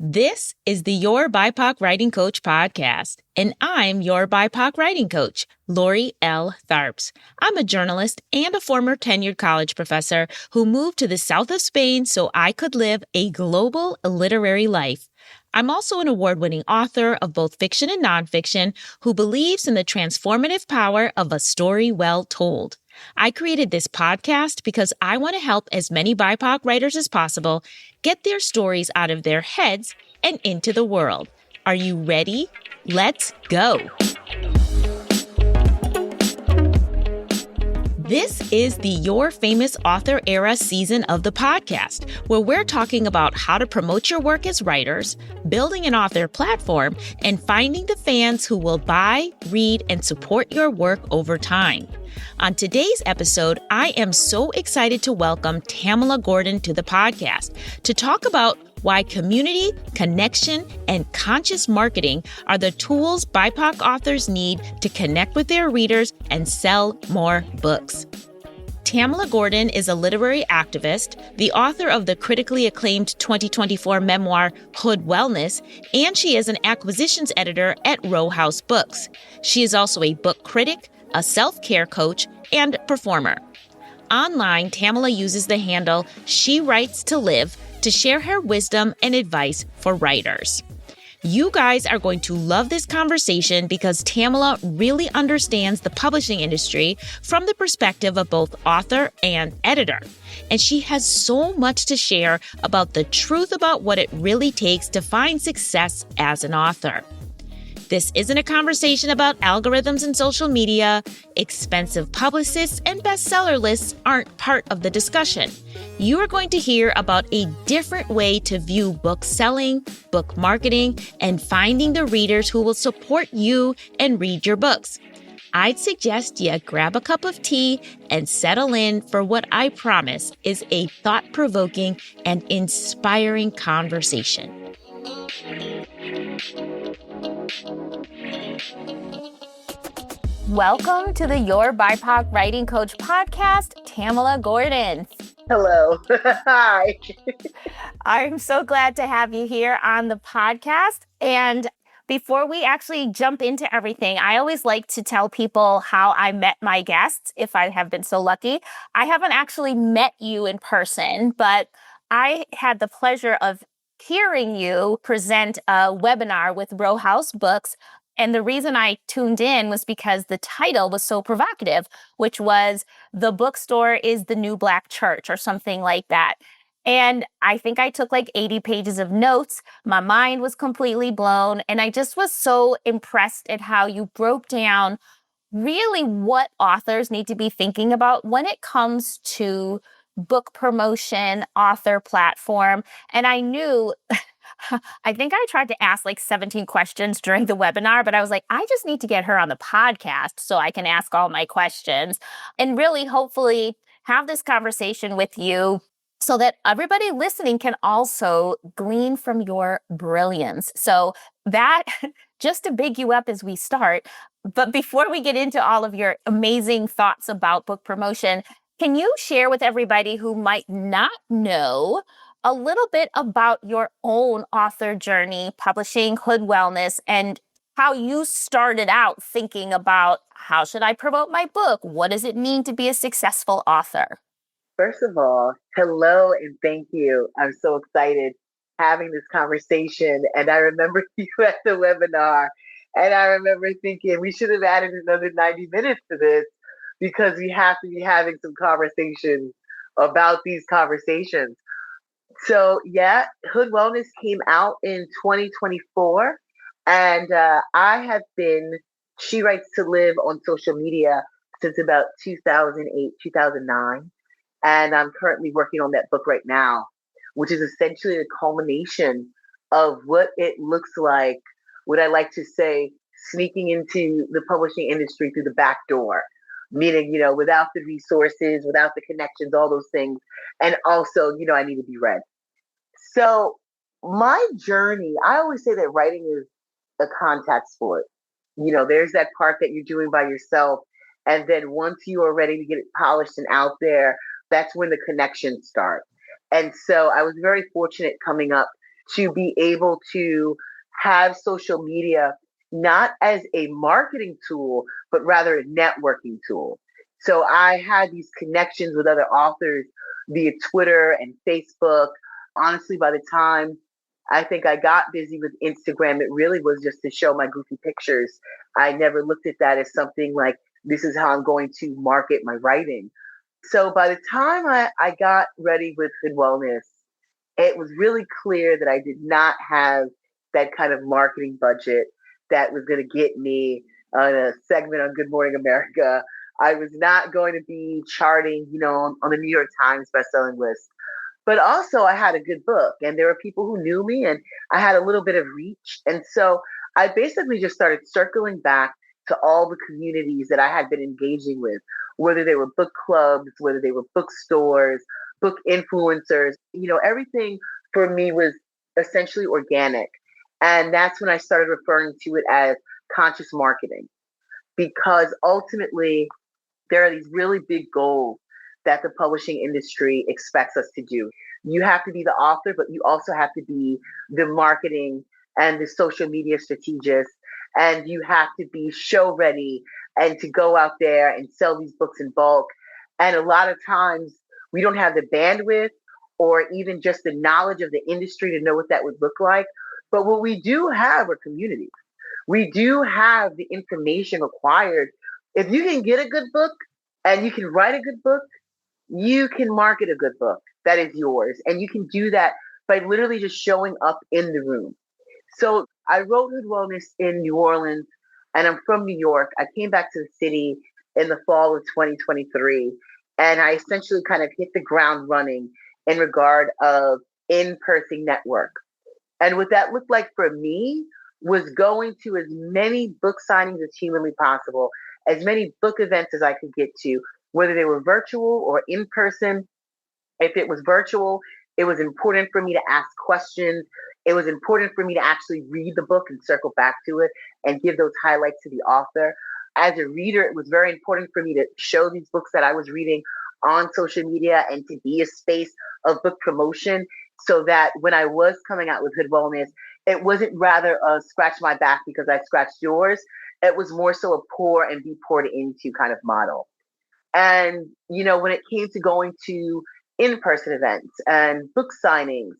This is the Your BIPOC Writing Coach podcast, and I'm your BIPOC writing coach, Lori L. Tharps. I'm a journalist and a former tenured college professor who moved to the south of Spain so I could live a global literary life. I'm also an award-winning author of both fiction and nonfiction who believes in the transformative power of a story well told. I created this podcast because I want to help as many BIPOC writers as possible get their stories out of their heads and into the world. Are you ready? Let's go. This is the Your Famous Author Era season of the podcast, where we're talking about how to promote your work as writers, building an author platform, and finding the fans who will buy, read, and support your work over time. On today's episode, I am so excited to welcome Tamela Gordon to the podcast to talk about why community, connection, and conscious marketing are the tools BIPOC authors need to connect with their readers and sell more books. Tamela Gordon is a literary activist, the author of the critically acclaimed 2024 memoir Hood Wellness, and she is an acquisitions editor at Row House Books. She is also a book critic, a self-care coach, and performer. Online, Tamela uses the handle She Writes to Live to share her wisdom and advice for writers. You guys are going to love this conversation because Tamela really understands the publishing industry from the perspective of both author and editor. And she has so much to share about the truth about what it really takes to find success as an author. This isn't a conversation about algorithms and social media. Expensive publicists and bestseller lists aren't part of the discussion. You are going to hear about a different way to view book selling, book marketing, and finding the readers who will support you and read your books. I'd suggest you grab a cup of tea and settle in for what I promise is a thought-provoking and inspiring conversation. Welcome to the Your BIPOC Writing Coach podcast, Tamela Gordon. Hello. Hi. I'm so glad to have you here on the podcast. And before we actually jump into everything, I always like to tell people how I met my guests, if I have been so lucky. I haven't actually met you in person, but I had the pleasure of hearing you present a webinar with Row House Books. And the reason I tuned in was because the title was so provocative, which was "The Bookstore is the New Black Church" or something like that. And I think I took like 80 pages of notes. My mind was completely blown. And I just was so impressed at how you broke down really what authors need to be thinking about when it comes to book promotion, author platform. And I knew, I think I tried to ask like 17 questions during the webinar, but I was like, I just need to get her on the podcast so I can ask all my questions and really hopefully have this conversation with you so that everybody listening can also glean from your brilliance. So that, just to big you up as we start, but before we get into all of your amazing thoughts about book promotion, can you share with everybody who might not know a little bit about your own author journey, publishing Hood Wellness, and how you started out thinking about how should I promote my book? What does it mean to be a successful author? First of all, hello and thank you. I'm so excited having this conversation. And I remember you at the webinar, and I remember thinking we should have added another 90 minutes to this because we have to be having some conversations about these conversations. So yeah, Hood Wellness came out in 2024, and I have been She Writes to Live on social media since about 2008, 2009, and I'm currently working on that book right now, which is essentially the culmination of what it looks like, what I like to say, sneaking into the publishing industry through the back door. Meaning, without the resources, without the connections, all those things. And also, I need to be read. So my journey, I always say that writing is a contact sport. There's that part that you're doing by yourself. And then once you are ready to get it polished and out there, that's when the connections start. And so I was very fortunate coming up to be able to have social media not as a marketing tool, but rather a networking tool. So I had these connections with other authors via Twitter and Facebook. Honestly, by the time I think I got busy with Instagram, it really was just to show my goofy pictures. I never looked at that as something like, this is how I'm going to market my writing. So by the time I got ready with Good Wellness, it was really clear that I did not have that kind of marketing budget that was going to get me on a segment on Good Morning America. I was not going to be charting, on the New York Times bestselling list. But also, I had a good book, and there were people who knew me, and I had a little bit of reach. And so I basically just started circling back to all the communities that I had been engaging with, whether they were book clubs, whether they were bookstores, book influencers, everything for me was essentially organic. And that's when I started referring to it as conscious marketing, because ultimately there are these really big goals that the publishing industry expects us to do. You have to be the author, but you also have to be the marketing and the social media strategist. And you have to be show ready and to go out there and sell these books in bulk. And a lot of times we don't have the bandwidth or even just the knowledge of the industry to know what that would look like. But what we do have are communities. We do have the information required. If you can get a good book and you can write a good book, you can market a good book that is yours. And you can do that by literally just showing up in the room. So I wrote Good Wellness in New Orleans, and I'm from New York. I came back to the city in the fall of 2023, and I essentially kind of hit the ground running in regard of in-person network. And what that looked like for me was going to as many book signings as humanly possible, as many book events as I could get to, whether they were virtual or in person. If it was virtual, it was important for me to ask questions. It was important for me to actually read the book and circle back to it and give those highlights to the author. As a reader, it was very important for me to show these books that I was reading on social media and to be a space of book promotion so that when I was coming out with Good Wellness, it wasn't rather a scratch my back because I scratched yours. It was more so a pour and be poured into kind of model. And, when it came to going to in-person events and book signings,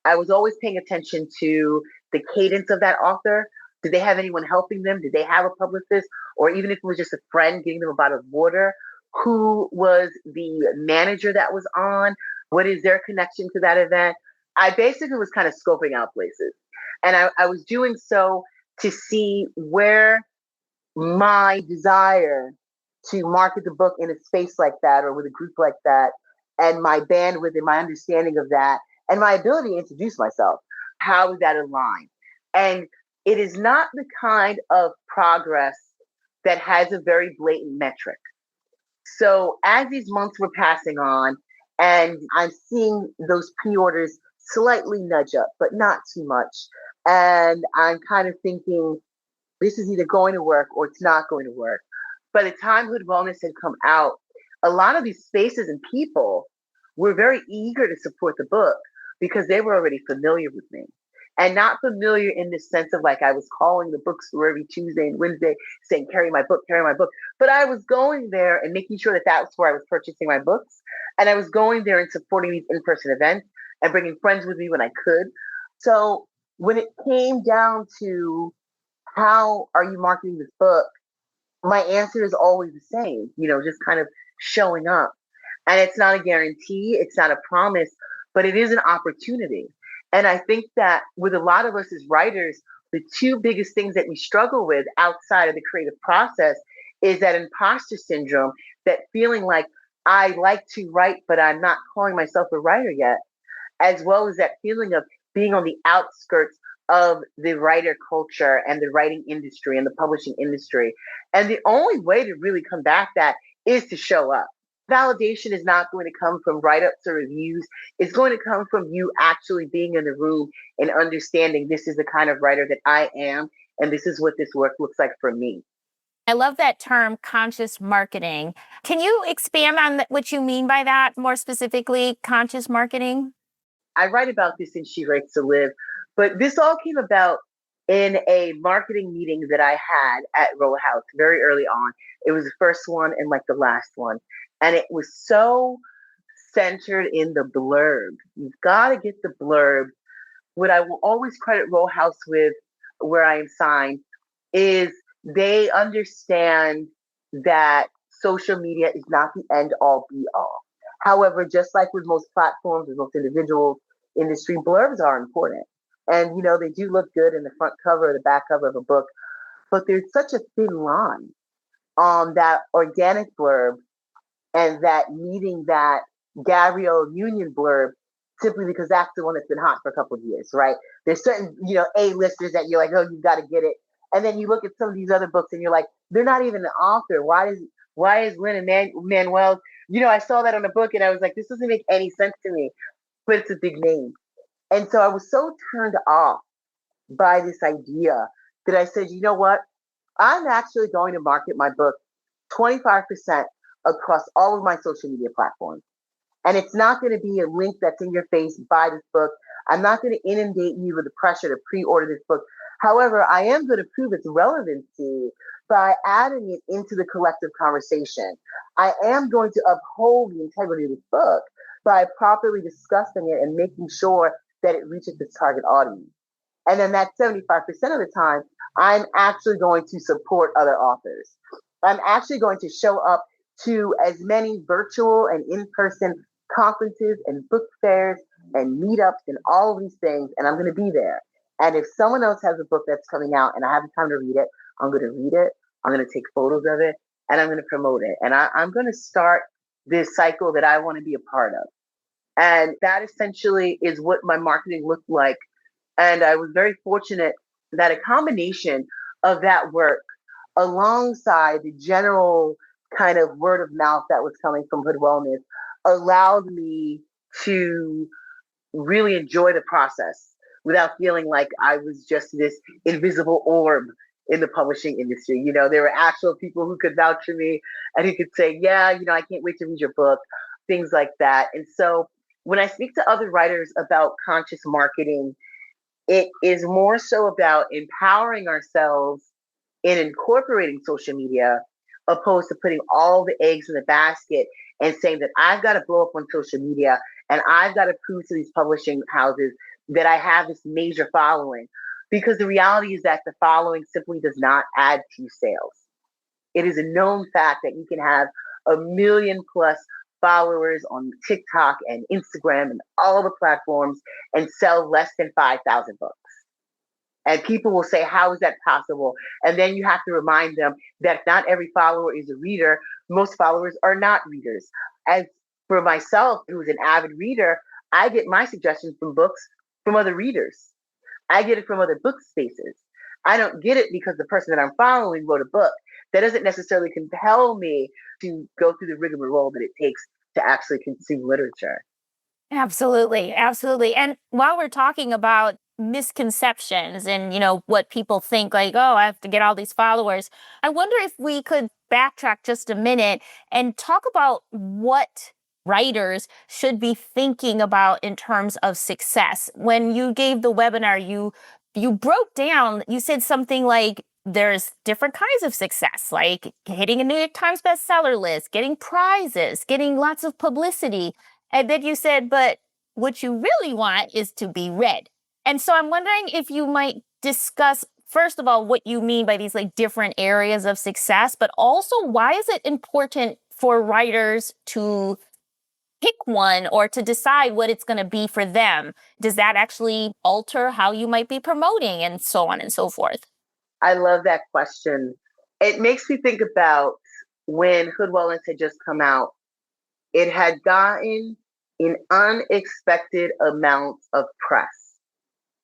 I was always paying attention to the cadence of that author. Did they have anyone helping them? Did they have a publicist? Or even if it was just a friend getting them a bottle of water, who was the manager that was on? What is their connection to that event? I basically was kind of scoping out places. And I was doing so to see where my desire to market the book in a space like that or with a group like that, and my bandwidth and my understanding of that, and my ability to introduce myself, how would that align? And it is not the kind of progress that has a very blatant metric. So as these months were passing on, and I'm seeing those pre-orders slightly nudge up, but not too much. And I'm kind of thinking, this is either going to work or it's not going to work. By the time Good Wellness had come out, a lot of these spaces and people were very eager to support the book because they were already familiar with me. And not familiar in the sense of like I was calling the bookstore every Tuesday and Wednesday saying, carry my book, carry my book. But I was going there and making sure that that's where I was purchasing my books. And I was going there and supporting these in-person events and bringing friends with me when I could. So when it came down to how are you marketing this book, my answer is always the same, just kind of showing up. And it's not a guarantee, it's not a promise, but it is an opportunity. And I think that with a lot of us as writers, the two biggest things that we struggle with outside of the creative process is that imposter syndrome, that feeling like I like to write, but I'm not calling myself a writer yet, as well as that feeling of being on the outskirts of the writer culture and the writing industry and the publishing industry. And the only way to really combat that is to show up. Validation is not going to come from write-ups or reviews. It's going to come from you actually being in the room and understanding this is the kind of writer that I am, and this is what this work looks like for me. I love that term, conscious marketing. Can you expand on what you mean by that, more specifically, conscious marketing? I write about this in She Writes to Live, But this all came about in a marketing meeting that I had at Roll House very early on. It was the first one and like the last one. And it was so centered in the blurb. You've got to get the blurb. What I will always credit Roll House with, where I am signed, is they understand that social media is not the end all be all. However, just like with most platforms, with most individuals, industry blurbs are important. And, they do look good in the front cover or the back cover of a book, but there's such a thin line on that organic blurb and that meeting that Gabrielle Union blurb simply because that's the one that's been hot for a couple of years, right? There's certain, A-listers that you're like, oh, you've got to get it. And then you look at some of these other books and you're like, they're not even an author. Why is Lynn and Manuel? I saw that on a book and I was like, this doesn't make any sense to me, but it's a big name. And so I was so turned off by this idea that I said, you know what? I'm actually going to market my book 25% across all of my social media platforms. And it's not going to be a link that's in your face, buy this book. I'm not going to inundate you with the pressure to pre-order this book. However, I am going to prove its relevancy by adding it into the collective conversation. I am going to uphold the integrity of this book by properly discussing it and making sure that it reaches its target audience. And then that 75% of the time, I'm actually going to support other authors. I'm actually going to show up to as many virtual and in-person conferences and book fairs and meetups and all of these things, and I'm going to be there. And if someone else has a book that's coming out and I have the time to read it, I'm going to read it. I'm going to take photos of it, and I'm going to promote it. And I'm going to start this cycle that I want to be a part of. And that essentially is what my marketing looked like. And I was very fortunate that a combination of that work alongside the general kind of word of mouth that was coming from Hood Wellness allowed me to really enjoy the process without feeling like I was just this invisible orb in the publishing industry. There were actual people who could vouch for me and who could say, yeah, I can't wait to read your book, things like that. And so when I speak to other writers about conscious marketing, it is more so about empowering ourselves in incorporating social media, opposed to putting all the eggs in the basket and saying that I've got to blow up on social media and I've got to prove to these publishing houses that I have this major following. Because the reality is that the following simply does not add to sales. It is a known fact that you can have 1 million plus followers on TikTok and Instagram and all the platforms and sell less than 5,000 books. And people will say, how is that possible? And then you have to remind them that not every follower is a reader. Most followers are not readers. As for myself, who's an avid reader, I get my suggestions from books from other readers. I get it from other book spaces. I don't get it because the person that I'm following wrote a book. That doesn't necessarily compel me to go through the rigmarole that it takes to actually consume literature. Absolutely. Absolutely. And while we're talking about misconceptions and, what people think like, oh, I have to get all these followers, I wonder if we could backtrack just a minute and talk about what writers should be thinking about in terms of success. When you gave the webinar, you broke down, you said something like there's different kinds of success, like hitting a New York Times bestseller list, getting prizes, getting lots of publicity. And then you said, but what you really want is to be read. And so I'm wondering if you might discuss, first of all, what you mean by these like different areas of success, but also why is it important for writers to pick one or to decide what it's going to be for them? Does that actually alter how you might be promoting and so on and so forth? I love that question. It makes me think about when Hood Wellness had just come out. It had gotten an unexpected amount of press.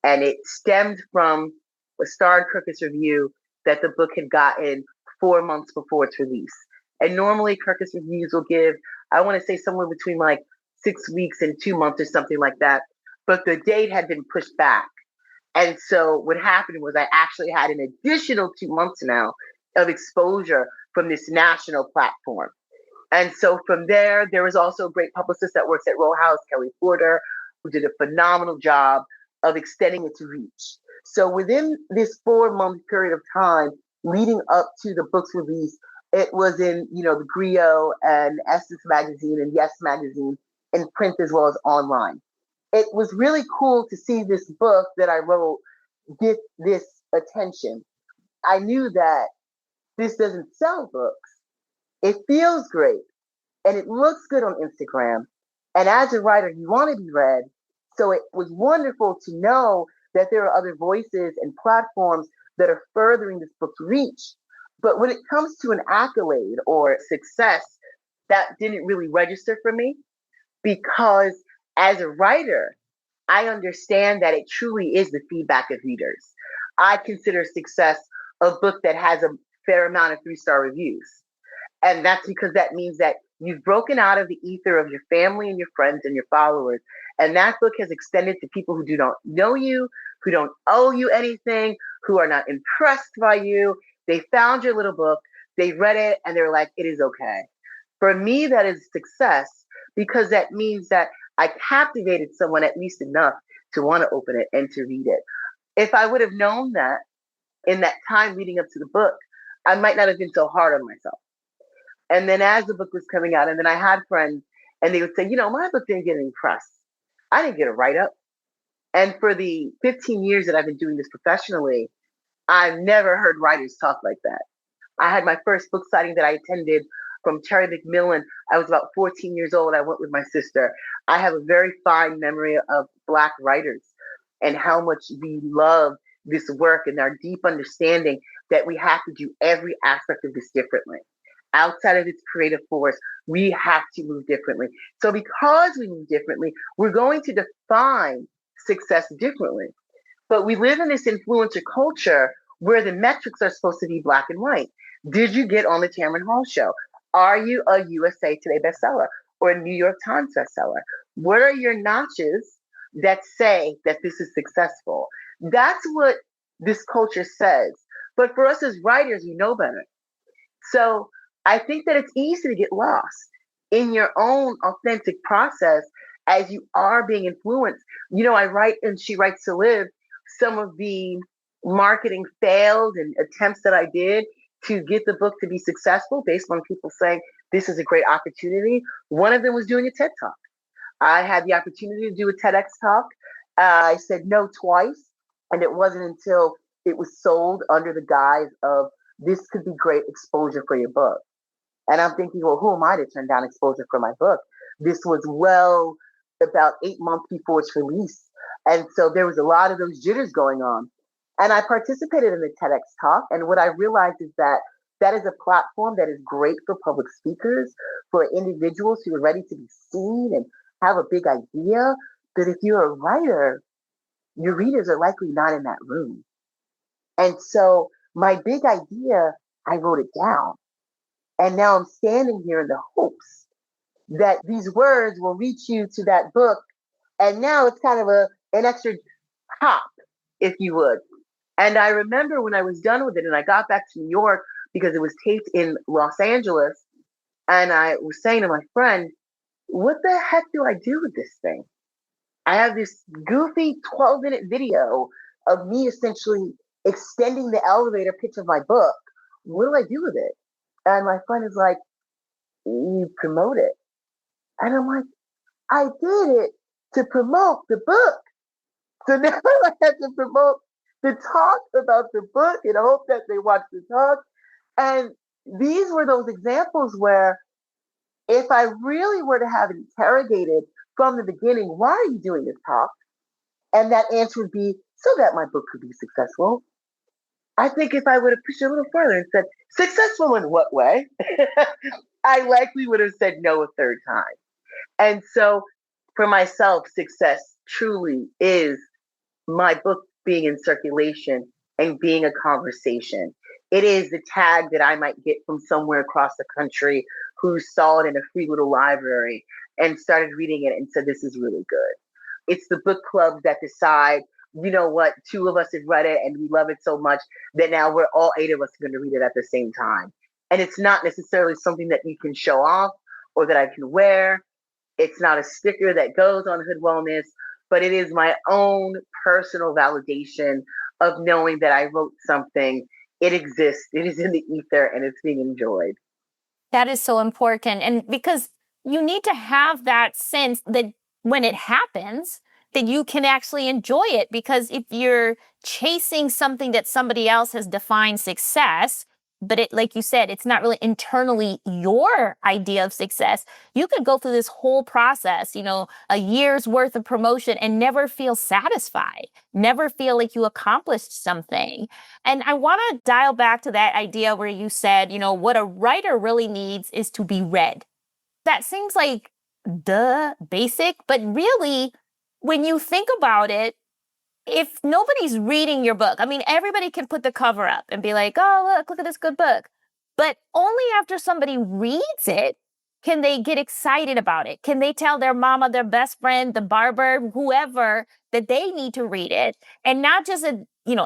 And it stemmed from a starred Kirkus review that the book had gotten 4 months before its release. And normally Kirkus reviews will give, I want to say somewhere between like 6 weeks and 2 months or something like that. But the date had been pushed back. And so what happened was I actually had an additional 2 months now of exposure from this national platform. And so from there was also a great publicist that works at Roll House, Kelly Porter, who did a phenomenal job of extending its reach. So within this 4-month period of time leading up to the book's release, it was in, the Griot and Essence magazine and Yes magazine in print as well as online. It was really cool to see this book that I wrote get this attention. I knew that this doesn't sell books. It feels great and it looks good on Instagram. And as a writer, you want to be read. So it was wonderful to know that there are other voices and platforms that are furthering this book's reach. But when it comes to an accolade or success, that didn't really register for me because as a writer, I understand that it truly is the feedback of readers. I consider success a book that has a fair amount of 3-star reviews. And that's because that means that you've broken out of the ether of your family and your friends and your followers. And that book has extended to people who do not know you, who don't owe you anything, who are not impressed by you. They found your little book, they read it, and they're like, it is okay. For me, that is success because that means that I captivated someone at least enough to want to open it and to read it. If I would have known that in that time leading up to the book, I might not have been so hard on myself. And then as the book was coming out, and then I had friends and they would say, my book didn't get any press. I didn't get a write-up. And for the 15 years that I've been doing this professionally, I've never heard writers talk like that. I had my first book signing that I attended from Terry McMillan. I was about 14 years old. I went with my sister. I have a very fine memory of Black writers and how much we love this work and our deep understanding that we have to do every aspect of this differently. Outside of its creative force, we have to move differently. So because we move differently, we're going to define success differently. But we live in this influencer culture where the metrics are supposed to be black and white. Did you get on the Tamron Hall show? Are you a USA Today bestseller or a New York Times bestseller? What are your notches that say that this is successful? That's what this culture says. But for us as writers, we know better. So I think that it's easy to get lost in your own authentic process as you are being influenced. I write and She Writes to Live some of the marketing failed and attempts that I did to get the book to be successful based on people saying this is a great opportunity. One of them was doing a TED Talk. I had the opportunity to do a TEDx talk. I said no twice, and it wasn't until it was sold under the guise of this could be great exposure for your book. And I'm thinking, well, who am I to turn down exposure for my book? This was about 8 months before its release. And so there was a lot of those jitters going on. And I participated in the TEDx talk. And what I realized is that that is a platform that is great for public speakers, for individuals who are ready to be seen and have a big idea. But if you're a writer, your readers are likely not in that room. And so my big idea, I wrote it down. And now I'm standing here in the hopes that these words will reach you to that book. And now it's kind of an extra hop, if you would. And I remember when I was done with it and I got back to New York because it was taped in Los Angeles. And I was saying to my friend, what the heck do I do with this thing? I have this goofy 12-minute video of me essentially extending the elevator pitch of my book. What do I do with it? And my friend is like, you promote it. And I'm like, I did it to promote the book. So now I have to promote the talk about the book and I hope that they watch the talk. And these were those examples where if I really were to have interrogated from the beginning, why are you doing this talk? And that answer would be so that my book could be successful. I think if I would have pushed it a little further and said, successful in what way? I likely would have said no a third time. And so for myself, success truly is my book being in circulation and being a conversation. It is the tag that I might get from somewhere across the country who saw it in a free little library and started reading it and said, this is really good. It's the book clubs that decide, you know what, 2 of us have read it and we love it so much that now we're all 8 of us going to read it at the same time. And it's not necessarily something that you can show off or that I can wear. It's not a sticker that goes on Hood Wellness. but it is my own personal validation of knowing that I wrote something. It exists. It is in the ether and it's being enjoyed. That is so important. And because you need to have that sense that when it happens, that you can actually enjoy it. Because if you're chasing something that somebody else has defined success, but it, like you said, it's not really internally your idea of success, you could go through this whole process, a year's worth of promotion and never feel satisfied, never feel like you accomplished something. And I want to dial back to that idea where you said, what a writer really needs is to be read. That seems like basic, but really, when you think about it, if nobody's reading your book, I mean, everybody can put the cover up and be like, oh, look at this good book. But only after somebody reads it can they get excited about it. Can they tell their mama, their best friend, the barber, whoever, that they need to read it? And not just,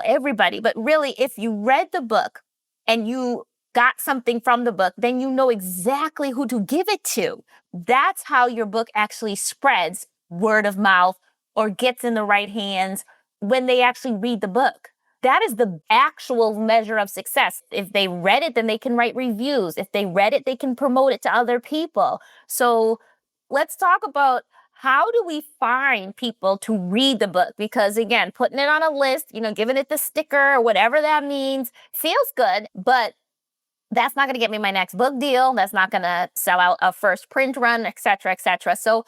everybody, but really, if you read the book and you got something from the book, then you know exactly who to give it to. That's how your book actually spreads word of mouth or gets in the right hands when they actually read the book. That is the actual measure of success. If they read it, then they can write reviews. If they read it, they can promote it to other people. So let's talk about, how do we find people to read the book? Because again, putting it on a list, giving it the sticker or whatever that means feels good, but that's not going to get me my next book deal. That's not going to sell out a first print run, et cetera, et cetera. So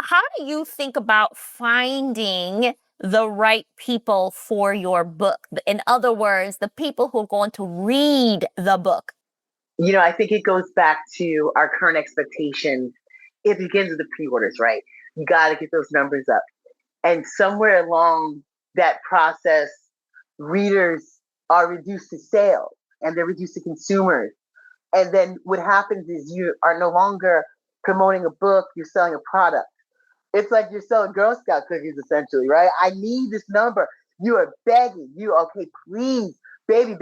how do you think about finding the right people for your book? In other words, the people who are going to read the book. I think it goes back to our current expectations. It begins with the pre-orders, right? You got to get those numbers up. And somewhere along that process, readers are reduced to sales and they're reduced to consumers. And then what happens is you are no longer promoting a book, you're selling a product. It's like you're selling Girl Scout cookies, essentially, right? I need this number. You are begging. Okay, please, baby,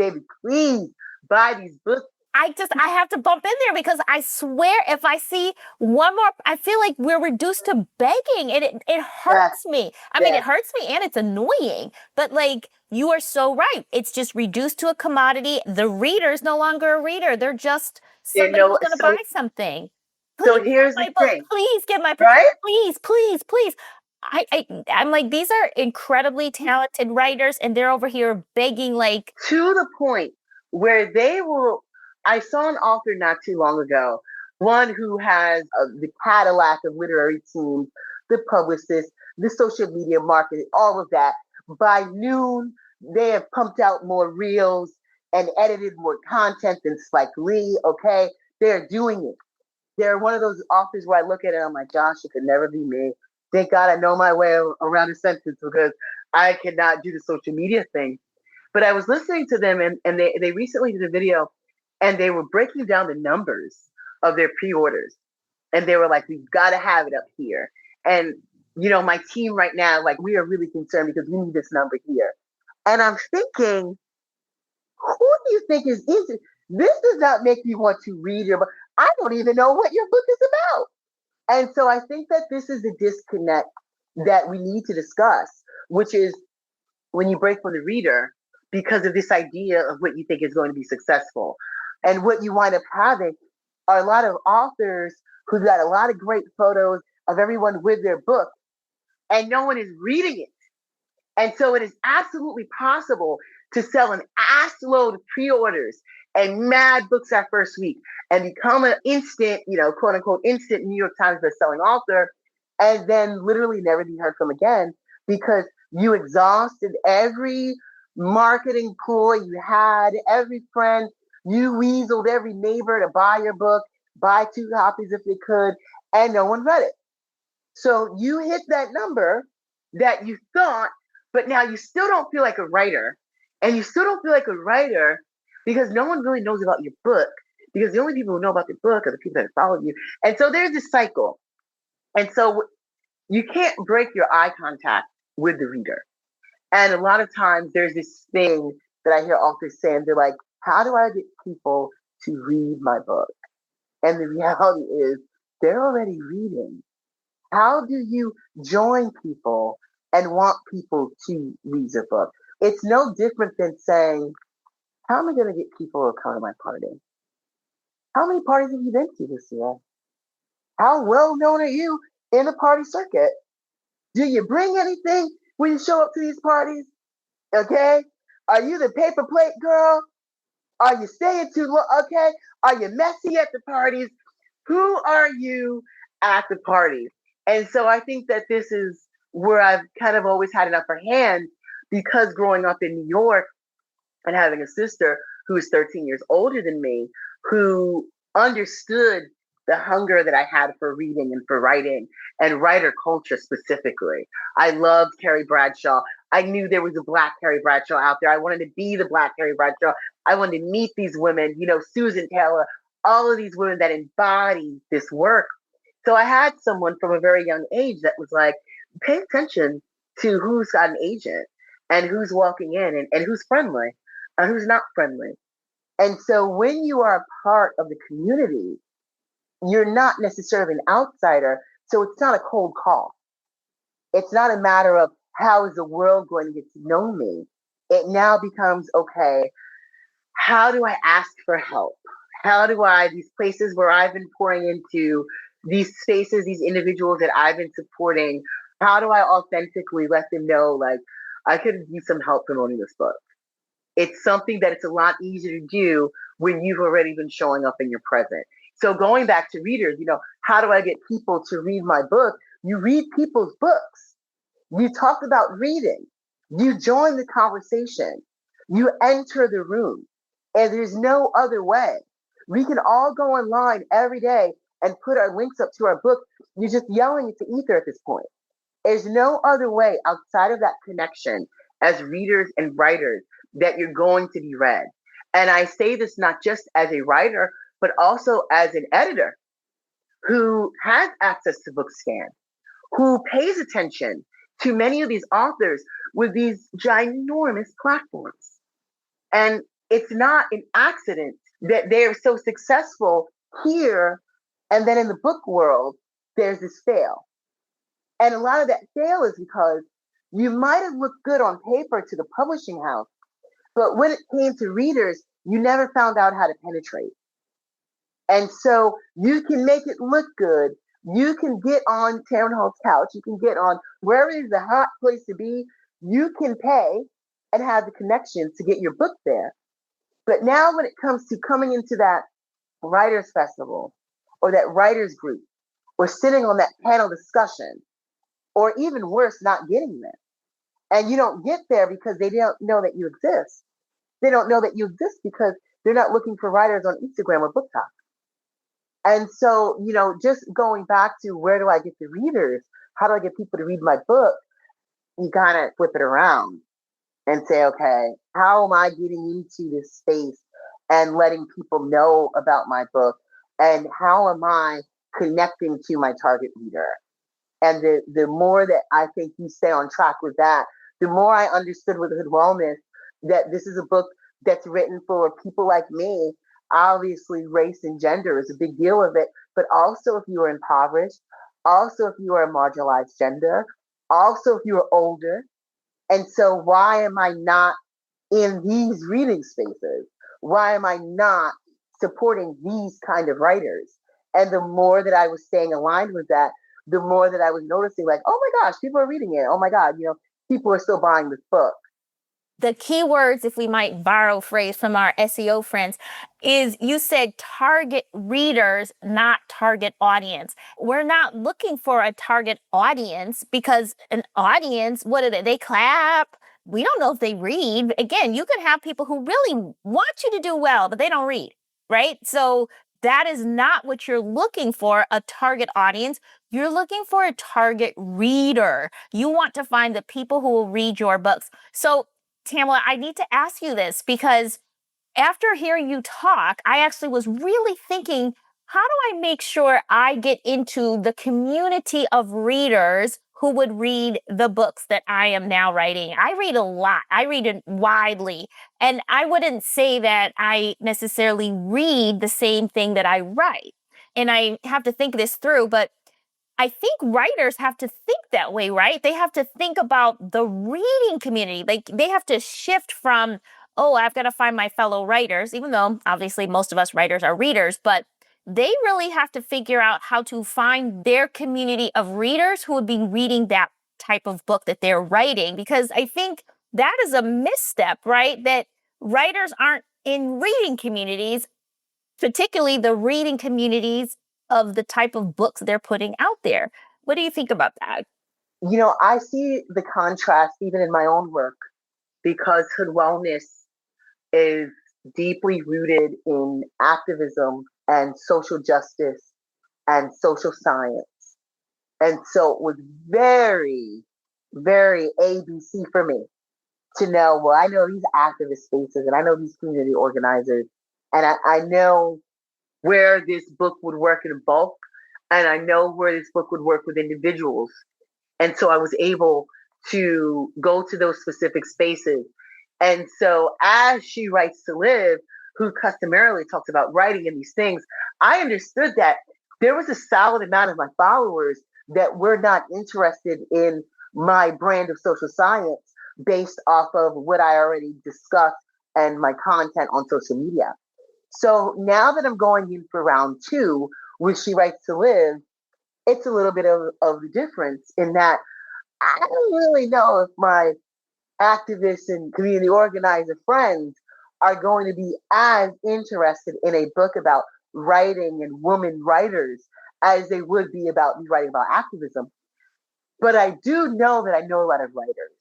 please buy these books. I have to bump in there because I swear if I see one more, I feel like we're reduced to begging. It hurts me. I mean, it hurts me and it's annoying. But like, you are so right. It's just reduced to a commodity. The reader's no longer a reader. They're just somebody who's going to buy something. Please, so here's my the book. thing. Please get my book. Right? Please. I'm like, these are incredibly talented writers, and they're over here begging, like, to the point where they will. I saw an author not too long ago, one who has the Cadillac of literary teams, the publicist, the social media marketing, all of that. By noon, they have pumped out more reels and edited more content than Spike Lee. Okay, they're doing it. They're one of those authors where I look at it and I'm like, gosh, it could never be me. Thank God I know my way around a sentence because I cannot do the social media thing. But I was listening to them and they recently did a video and they were breaking down the numbers of their pre-orders. And they were like, we've got to have it up here. And, my team right now, like, we are really concerned because we need this number here. And I'm thinking, who do you think is this? Does not make me want to read your book. I don't even know what your book is about. And so I think that this is the disconnect that we need to discuss, which is when you break from the reader because of this idea of what you think is going to be successful. And what you wind up having are a lot of authors who've got a lot of great photos of everyone with their book, and no one is reading it. And so it is absolutely possible to sell an ass load of pre-orders and mad books that first week and become an instant, quote unquote, instant New York Times bestselling author, and then literally never be heard from again because you exhausted every marketing ploy you had, every friend, you weaseled every neighbor to buy your book, buy 2 copies if they could, and no one read it. So you hit that number that you thought, but now you still don't feel like a writer. And you still don't feel like a writer because no one really knows about your book because the only people who know about the book are the people that follow you. And so there's this cycle. And so you can't break your eye contact with the reader. And a lot of times there's this thing that I hear authors saying, they're like, how do I get people to read my book? And the reality is they're already reading. How do you join people and want people to read your book. It's no different than saying, how am I going to get people to come to my party? How many parties have you been to this year? How well known are you in the party circuit? Do you bring anything when you show up to these parties? Okay? Are you the paper plate girl? Are you staying too long? Okay? Are you messy at the parties? Who are you at the parties? And so I think that this is where I've kind of always had an upper hand because growing up in New York and having a sister who is 13 years older than me, who understood the hunger that I had for reading and for writing and writer culture specifically. I loved Carrie Bradshaw. I knew there was a Black Carrie Bradshaw out there. I wanted to be the Black Carrie Bradshaw. I wanted to meet these women, Susan Taylor, all of these women that embody this work. So I had someone from a very young age that was like, pay attention to who's got an agent and who's walking in and who's friendly and who's not friendly. And so when you are a part of the community, you're not necessarily an outsider. So it's not a cold call. It's not a matter of how is the world going to get to know me? It now becomes, okay, how do I ask for help? How do these places where I've been pouring into, these spaces, these individuals that I've been supporting, how do I authentically let them know, like, I could use some help promoting this book? It's something that it's a lot easier to do when you've already been showing up and you're present. So going back to readers, how do I get people to read my book? You read people's books. You talk about reading. You join the conversation. You enter the room. And there's no other way. We can all go online every day and put our links up to our book. You're just yelling into ether at this point. There's no other way outside of that connection as readers and writers that you're going to be read. And I say this not just as a writer, but also as an editor who has access to BookScan, who pays attention to many of these authors with these ginormous platforms. And it's not an accident that they're so successful here, and then in the book world, there's this fail. And a lot of that fail is because you might have looked good on paper to the publishing house, but when it came to readers, you never found out how to penetrate. And so you can make it look good. You can get on Town Hall's couch. You can get on wherever is the hot place to be. You can pay and have the connections to get your book there. But now when it comes to coming into that writers festival or that writers group or sitting on that panel discussion, or even worse, not getting there. And you don't get there because they don't know that you exist. They don't know that you exist because they're not looking for writers on Instagram or BookTok. And so, just going back to where do I get the readers? How do I get people to read my book? You gotta flip it around and say, okay, how am I getting into this space and letting people know about my book? And how am I connecting to my target reader? And the more that I think you stay on track with that, the more I understood with Hood Wellness that this is a book that's written for people like me. Obviously, race and gender is a big deal of it, but also if you are impoverished, also if you are a marginalized gender, also if you are older. And so why am I not in these reading spaces? Why am I not supporting these kind of writers? And the more that I was staying aligned with that, the more that I was noticing, like, oh my gosh, people are reading it. Oh my God, people are still buying this book. The key words, if we might borrow a phrase from our SEO friends, is you said target readers, not target audience. We're not looking for a target audience because an audience, what are they? They clap. We don't know if they read. Again, you could have people who really want you to do well, but they don't read, right? So that is not what you're looking for, a target audience. You're looking for a target reader. You want to find the people who will read your books. So Tamela, I need to ask you this because after hearing you talk, I actually was really thinking, how do I make sure I get into the community of readers who would read the books that I am now writing? I read a lot. I read it widely. And I wouldn't say that I necessarily read the same thing that I write. And I have to think this through, but I think writers have to think that way, right? They have to think about the reading community. Like they have to shift from, oh, I've got to find my fellow writers, even though obviously most of us writers are readers, but they really have to figure out how to find their community of readers who would be reading that type of book that they're writing. Because I think that is a misstep, right? That writers aren't in reading communities, particularly the reading communities of the type of books they're putting out there. What do you think about that? I see the contrast even in my own work because Hood Wellness is deeply rooted in activism and social justice and social science. And so it was very, very ABC for me to know, well, I know these activist spaces and I know these community organizers, and I know where this book would work in bulk, and I know where this book would work with individuals. And so I was able to go to those specific spaces. And so as She Writes to Live, who customarily talks about writing and these things, I understood that there was a solid amount of my followers that were not interested in my brand of social science based off of what I already discussed and my content on social media. So now that I'm going in for round two with She Writes to Live, it's a little bit of the difference in that I don't really know if my activists and community organizer friends are going to be as interested in a book about writing and women writers as they would be about me writing about activism. But I do know that I know a lot of writers.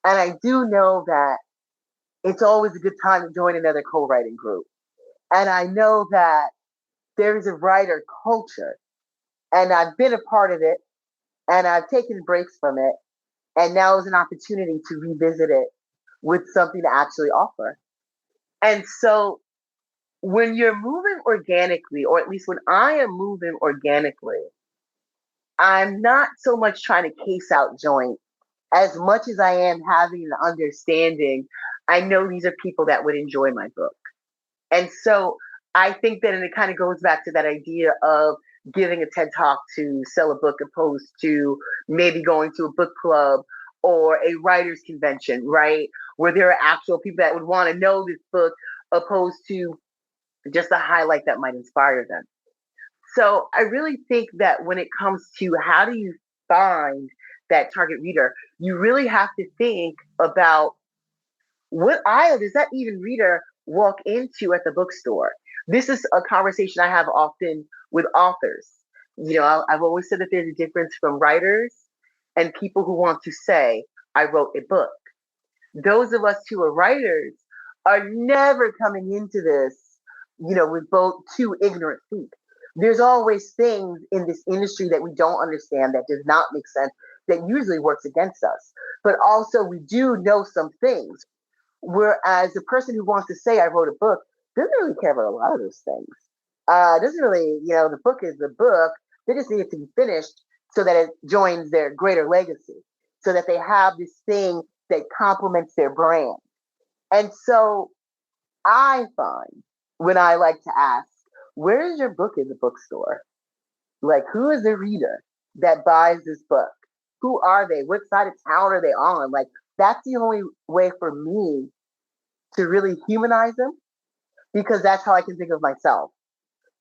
And I do know that it's always a good time to join another co-writing group. And I know that there is a writer culture, and I've been a part of it, and I've taken breaks from it, and now is an opportunity to revisit it with something to actually offer. And so when you're moving organically, or at least when I am moving organically, I'm not so much trying to case out joints as much as I am having an understanding. I know these are people that would enjoy my book. And so I think that, and it kind of goes back to that idea of giving a TED talk to sell a book opposed to maybe going to a book club or a writers convention, right? Where there are actual people that would want to know this book opposed to just a highlight that might inspire them. So I really think that when it comes to how do you find that target reader, you really have to think about what aisle does that even reader walk into at the bookstore? This is a conversation I have often with authors. I've always said that there's a difference from writers and people who want to say, I wrote a book. Those of us who are writers are never coming into this, with both two ignorant feet. There's always things in this industry that we don't understand, that does not make sense, that usually works against us. But also we do know some things. Whereas the person who wants to say I wrote a book doesn't really care about a lot of those things. Doesn't really, the book is the book. They just need it to be finished so that it joins their greater legacy, so that they have this thing that complements their brand. And so I find when I like to ask, where is your book in the bookstore? Like, who is the reader that buys this book? Who are they? What side of town are they on? Like, that's the only way for me to really humanize them, because that's how I can think of myself.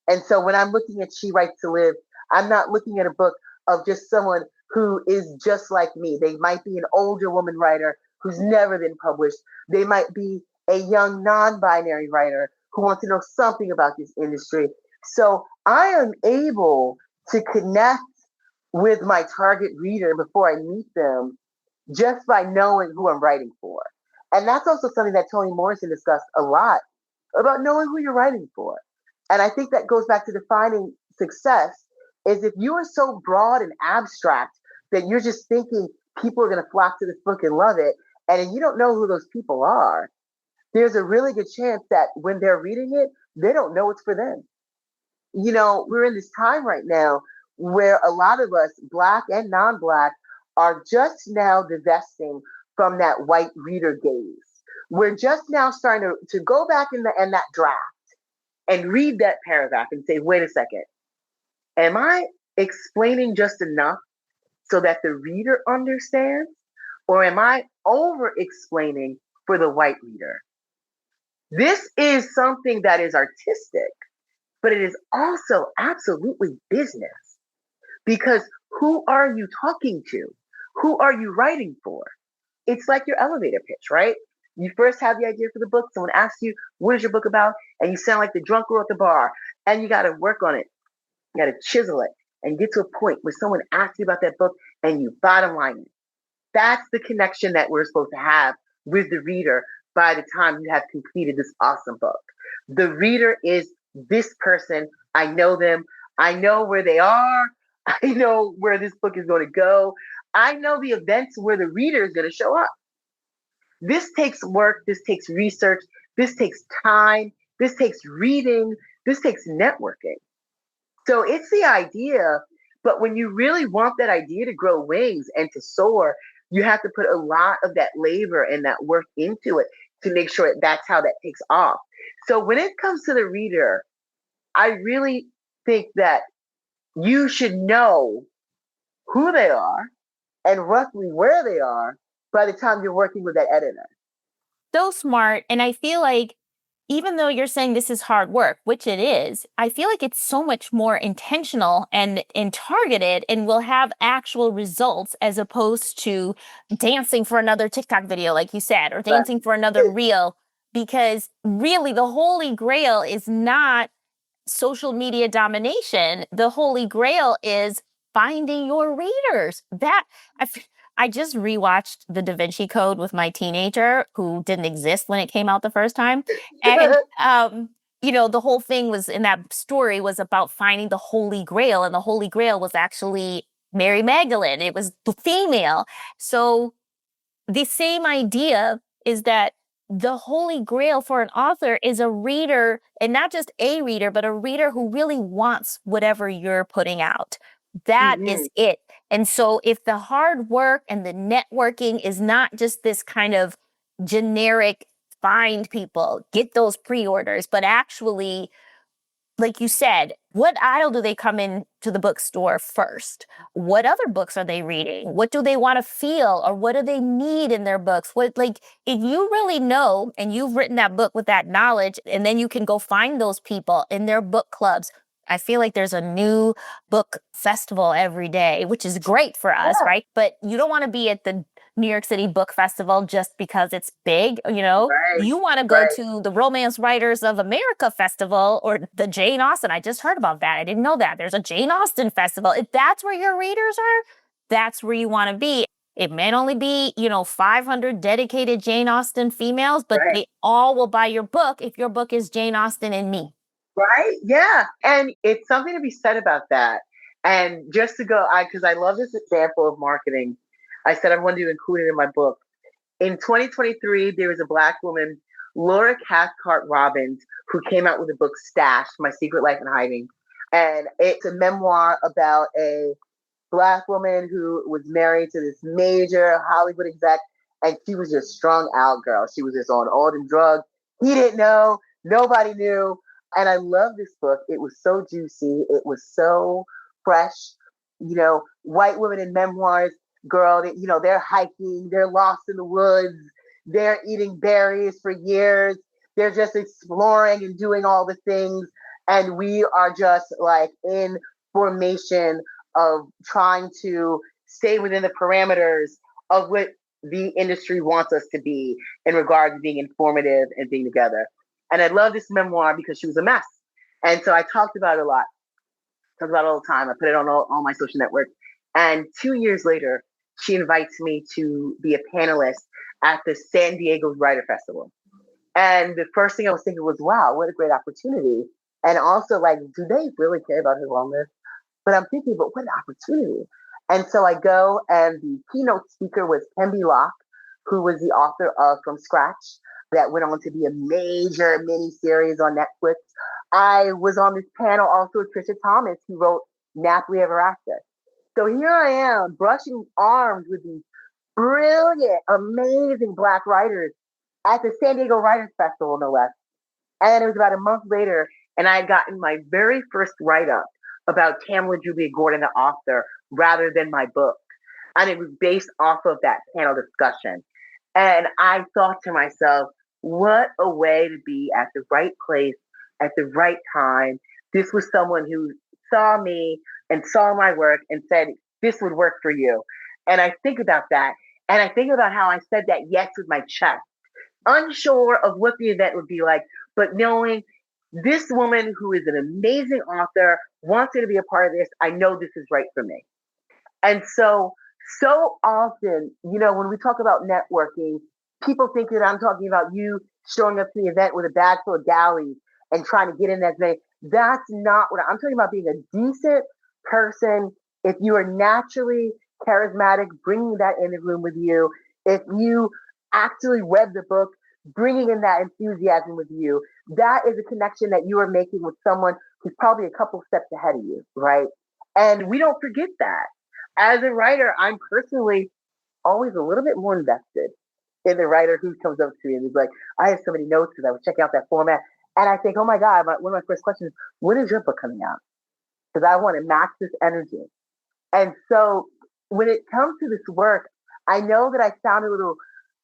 And so when I'm looking at She Writes to Live, I'm not looking at a book of just someone who is just like me. They might be an older woman writer who's never been published. They might be a young non-binary writer who wants to know something about this industry. So I am able to connect with my target reader before I meet them just by knowing who I'm writing for. And that's also something that Toni Morrison discussed a lot, about knowing who you're writing for. And I think that goes back to defining success, is if you are so broad and abstract that you're just thinking people are going to flock to this book and love it, and you don't know who those people are, there's a really good chance that when they're reading it, they don't know it's for them. We're in this time right now where a lot of us, Black and non-Black, are just now divesting from that white reader gaze. We're just now starting to go back in that draft and read that paragraph and say, wait a second, am I explaining just enough so that the reader understands? Or am I over explaining for the white reader? This is something that is artistic, but it is also absolutely business. Because who are you talking to? Who are you writing for? It's like your elevator pitch, right? You first have the idea for the book. Someone asks you, what is your book about? And you sound like the drunk girl at the bar. And you got to work on it. You got to chisel it and get to a point where someone asks you about that book and you bottom line it. That's the connection that we're supposed to have with the reader by the time you have completed this awesome book. The reader is this person. I know them. I know where they are. I know where this book is going to go. I know the events where the reader is going to show up. This takes work. This takes research. This takes time. This takes reading. This takes networking. So it's the idea, but when you really want that idea to grow wings and to soar, you have to put a lot of that labor and that work into it to make sure that's how that takes off. So when it comes to the reader, I really think that you should know who they are and roughly where they are by the time you're working with that editor. So smart. And I feel like even though you're saying this is hard work, which it is, I feel like it's so much more intentional and targeted and will have actual results as opposed to dancing for another TikTok video, like you said, or But dancing for another reel. Because really, the holy grail is not social media domination. The holy grail is finding your readers. I just rewatched The Da Vinci Code with my teenager who didn't exist when it came out the first time. And the whole thing was in that story was about finding the holy grail, and the holy grail was actually Mary Magdalene. It was the female. So the same idea is that the holy grail for an author is a reader, and not just a reader, but a reader who really wants whatever you're putting out. That Mhm. is it. And so if the hard work and the networking is not just this kind of generic find people, get those pre-orders, but actually, like you said, what aisle do they come in to the bookstore first? What other books are they reading? What do they want to feel, or what do they need in their books? If you really know and you've written that book with that knowledge, and then you can go find those people in their book clubs. I feel like there's a new book festival every day, which is great for us, Yeah, right? But you don't want to be at the New York City Book Festival just because it's big, you know? right, You want to go right, to the Romance Writers of America Festival or the Jane Austen. I just heard about that. I didn't know that. There's a Jane Austen festival. If that's where your readers are, that's where you want to be. It may only be, 500 dedicated Jane Austen females, but right. they all will buy your book if your book is Jane Austen and me. Right? Yeah. And it's something to be said about that. And just to go, because I love this example of marketing, I said I wanted to include it in my book. In 2023, there was a Black woman, Laura Cathcart Robbins, who came out with a book, Stash, My Secret Life in Hiding. And it's a memoir about a Black woman who was married to this major Hollywood exec. And she was just strung out, girl. She was just on all the drugs. He didn't know. Nobody knew. And I love this book. It was so juicy. It was so fresh. White women in memoirs, girl, they're hiking, they're lost in the woods, they're eating berries for years, they're just exploring and doing all the things. And we are just like in formation of trying to stay within the parameters of what the industry wants us to be in regard to being informative and being together. And I love this memoir because she was a mess. And so I talked about it a lot, talked about it all the time. I put it on all my social networks. And 2 years later, she invites me to be a panelist at the San Diego Writer Festival. And the first thing I was thinking was, wow, what a great opportunity. And also, like, do they really care about her wellness? But I'm thinking, but what an opportunity. And so I go, and the keynote speaker was Pemby Locke, who was the author of From Scratch, that went on to be a major mini-series on Netflix. I was on this panel also with Trisha Thomas, who wrote Nappily Ever After. So here I am, brushing arms with these brilliant, amazing Black writers at the San Diego Writers Festival, no less. And it was about a month later, and I had gotten my very first write-up about Tamela J. Gordon, the author, rather than my book. And it was based off of that panel discussion. And I thought to myself, what a way to be at the right place at the right time. This was someone who saw me and saw my work and said, this would work for you. And I think about that. And I think about how I said that yes with my chest, unsure of what the event would be like, but knowing this woman who is an amazing author wants me to be a part of this. I know this is right for me. And so often, when we talk about networking, people think that I'm talking about you showing up to the event with a bag full of galleys and trying to get in that thing. That's not what I'm talking about. Being a decent person, if you are naturally charismatic, bringing that in the room with you. If you actually read the book, bringing in that enthusiasm with you, that is a connection that you are making with someone who's probably a couple steps ahead of you, right? And we don't forget that. As a writer, I'm personally always a little bit more invested in the writer who comes up to me and is like, I have so many notes because I was checking out that format. And I think, oh my God, one of my first questions is, when is your book coming out? Because I want to match this energy. And so when it comes to this work, I know that I sound a little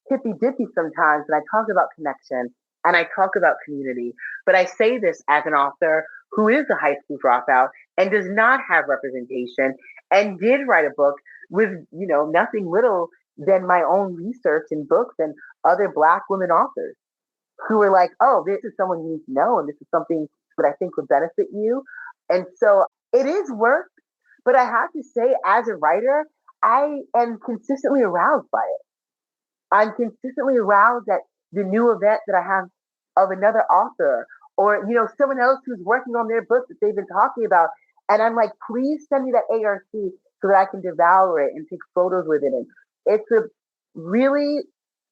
hippy dippy sometimes when I talk about connection and I talk about community, but I say this as an author who is a high school dropout and does not have representation and did write a book with, nothing little than my own research in books and other Black women authors who were like, oh, this is someone you need to know and this is something that I think would benefit you. And so it is work, but I have to say, as a writer, I am consistently aroused by it. I'm consistently aroused at the new event that I have of another author or, someone else who's working on their book that they've been talking about. And I'm like, please send me that ARC so that I can devour it and take photos with it. And it's a really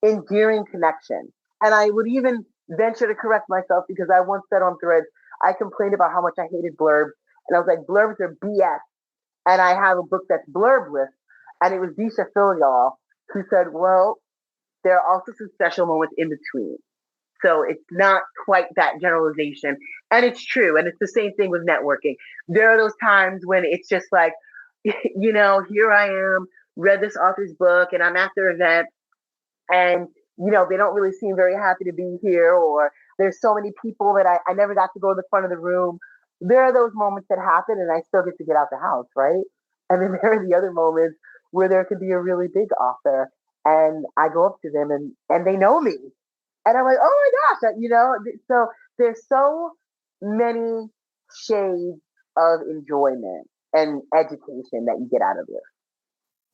endearing connection. And I would even venture to correct myself because I once said on Threads, I complained about how much I hated blurbs. And I was like, blurbs are BS. And I have a book that's blurbless. And it was Disha Filial who said, well, there are also some special moments in between. So it's not quite that generalization. And it's true. And it's the same thing with networking. There are those times when it's just like, here I am, read this author's book and I'm at their event and, they don't really seem very happy to be here, or there's so many people that I never got to go to the front of the room. There are those moments that happen and I still get to get out the house, right? And then there are the other moments where there could be a really big author and I go up to them and they know me. And I'm like, oh my gosh, so there's so many shades of enjoyment and education that you get out of it.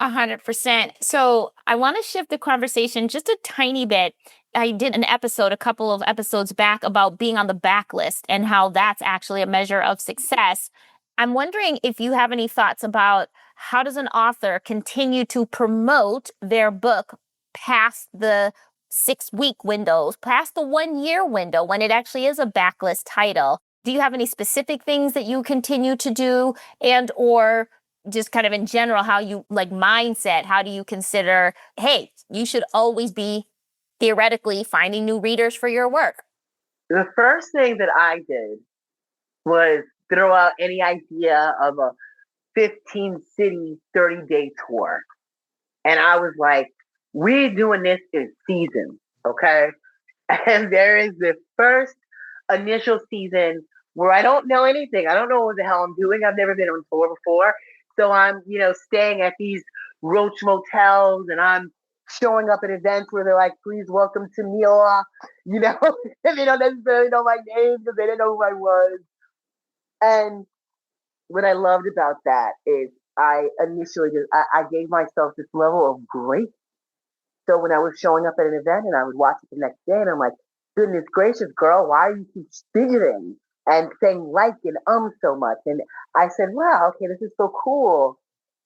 100%. So I want to shift the conversation just a tiny bit. I did an episode a couple of episodes back about being on the backlist and how that's actually a measure of success. I'm wondering if you have any thoughts about how does an author continue to promote their book past the 6-week windows, past the 1-year window when it actually is a backlist title? Do you have any specific things that you continue to do and or just kind of in general, how you mindset, how do you consider, hey, you should always be theoretically finding new readers for your work? The first thing that I did was throw out any idea of a 15-city, 30-day tour. And I was like, we're doing this in seasons, okay? And there is the first initial season where I don't know anything. I don't know what the hell I'm doing. I've never been on tour before. So I'm, staying at these roach motels and I'm showing up at events where they're like, please welcome Tamela, and they don't necessarily know my name because they didn't know who I was. And what I loved about that is I initially I gave myself this level of grace. So when I was showing up at an event and I would watch it the next day and I'm like, goodness gracious, girl, why are you keep fidgeting and saying like and so much? And I said, wow, okay, this is so cool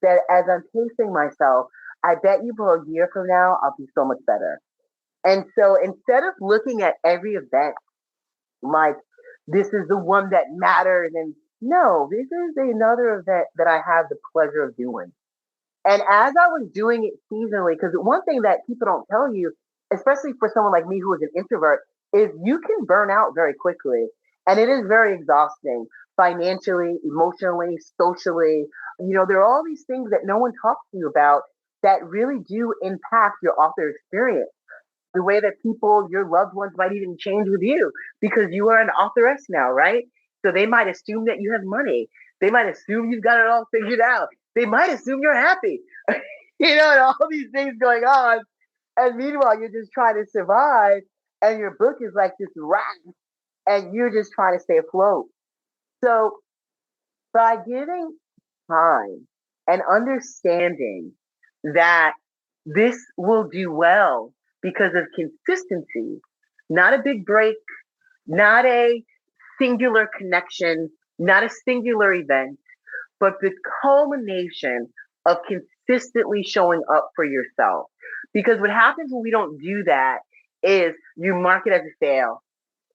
that as I'm pacing myself, I bet you for a year from now, I'll be so much better. And so instead of looking at every event like this is the one that matters, and no, this is another event that I have the pleasure of doing. And as I was doing it seasonally, because one thing that people don't tell you, especially for someone like me who is an introvert, is you can burn out very quickly. And it is very exhausting financially, emotionally, socially. There are all these things that no one talks to you about that really do impact your author experience. The way that people, your loved ones, might even change with you because you are an authoress now, right? So they might assume that you have money. They might assume you've got it all figured out. They might assume you're happy, and all these things going on. And meanwhile, you're just trying to survive, and your book is like this rat, and you're just trying to stay afloat. So by giving time and understanding that this will do well because of consistency, not a big break, not a singular connection, not a singular event, but the culmination of consistently showing up for yourself. Because what happens when we don't do that is you mark it as a fail.